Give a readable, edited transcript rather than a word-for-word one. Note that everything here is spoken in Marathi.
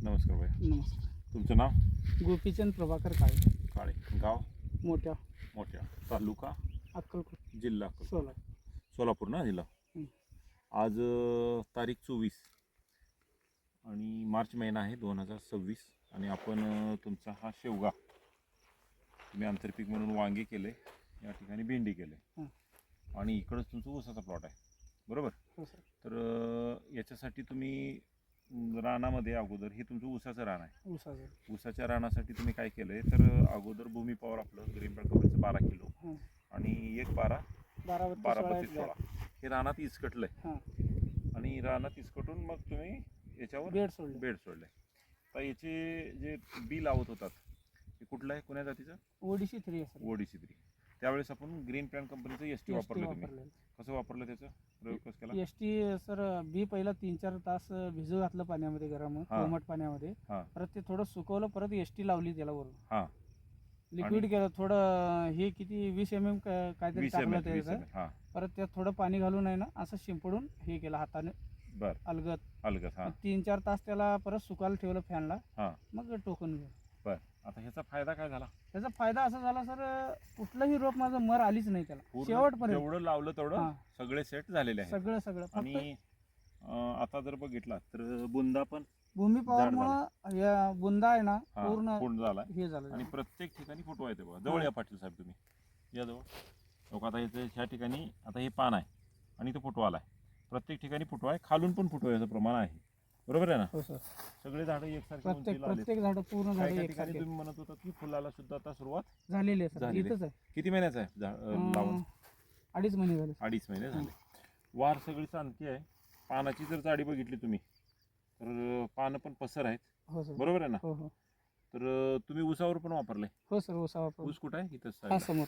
नमस्कार भाई. नमस्कार. तुमचं नाव? गोपीचंद प्रभाकर काळे, काळे. गाव? मोठ्या मोठ्या. तालुका? अक्कलकोट, जिल्हा अक्कलकोट. सोलापूर. सोलापूर ना जिल्हा. हं. आज तारीख 24 आणि मार्च महिना आहे 2026 आणि आपण तुमचा हा शेवगा तुम्ही आंतरपीक म्हणून वांगे केले, या ठिकाणी भेंडी केले हं. आणि इकडंच तुमचं ऊसाचा प्लॉट आहे, बरोबर? हो सर. तर याच्यासाठी तुम्ही रानामध्ये अगोदर हे तुमचं ऊसाचं रान आहे. ऊसाचं. ऊसाच्या रानासाठी तुम्ही काय केलंय तर अगोदर भूमी पॉवर आपलं ग्रीन कंपनीचं 12 किलो हं. आणि एक 12 12 32 16 हे रानात इसकटलंय हां. आणि रानात इसकटून मग तुम्ही याच्यावर बेड सोडले. बेड सोडले. तर याचे जे बी लावत होतात ते कुठलं आहे, कोण्या जातीचं? ओडीसी 3 आहे सर. ओडीसी 3. त्यावेळेस आपण ग्रीन प्लॅन कंपनीचं एस टी वापरलं. तुम्ही कसं वापरलं, त्याचं प्रयोग कसं केला? एसटी सर बी पहिला 3-4 तास भिजू घातलं पाण्यामध्ये, गरम कोमट पाण्यामध्ये. हां परत ते थोडं सुकवलं, परत एसटी लावली त्याला वरून. हां. लिक्विड केलं थोडं, हे किती 20 mm काहीतरी 20 टाकलं ml. त्याचं. हां परत त्यात थोडं पाणी घालून आहे ना, असं शिंपडून हे केलं हाताने बरं अलगद. अलगद. हां 3-4 तास त्याला परत सुकायला ठेवलं फॅनला. हां मग टोकून घेऊ. बरं. आता ह्याचा फायदा काय झाला? त्याचा फायदा असा झाला सर, कुठलंही रोप माझं मर आलीच नाही त्याला पूर्ण शेवटपर्यंत. जेवढं लावलं तेवढं हां. सगळे सेट झालेले आहे. सगळं फक्त आणि आता जर बघितला तर बुंदा पण भूमी पॉवर झाड मुळे या बुंदा आहे ना हां, पूर्ण पूर्ण झाला हे झालं. आणि प्रत्येक ठिकाणी फुटवा येते बघा. जवळ या पाटील साहेब, तुम्ही या जवळ. लोक आता इथे ह्या ठिकाणी आता हे पान आहे आणि इथं फुटवा आला आहे. प्रत्येक ठिकाणी फुटवा आहे, खालून पण फुटवा याचं प्रमाण आहे, बरोबर आहे ना? हो सर. सगळे झाडं एकसारखे प्रत्येक उंचीला आले. प्रत्येक झाड पूर्ण झाड काही ठिकाणी एकसारखे तुम्ही म्हणत होता की फुलाला सुद्धा आता सुरुवात झालेली आहे सर. झालेली इथंच आहे. किती महिन्याचं आहे लावून? 2.5 महिने झाले. 2.5 महिने झाले. वार सगळी शांती आहे. पानाची जर जाडी बघितली तुम्ही तर पानं पण पसर आहेत, हो सर. बरोबर आहे ना? हो हो तर तुम्ही ऊसावर पण वापरले. हो सर. ऊसा वापर. ऊस कुठं आहे? इथंच हा आहे. समोर.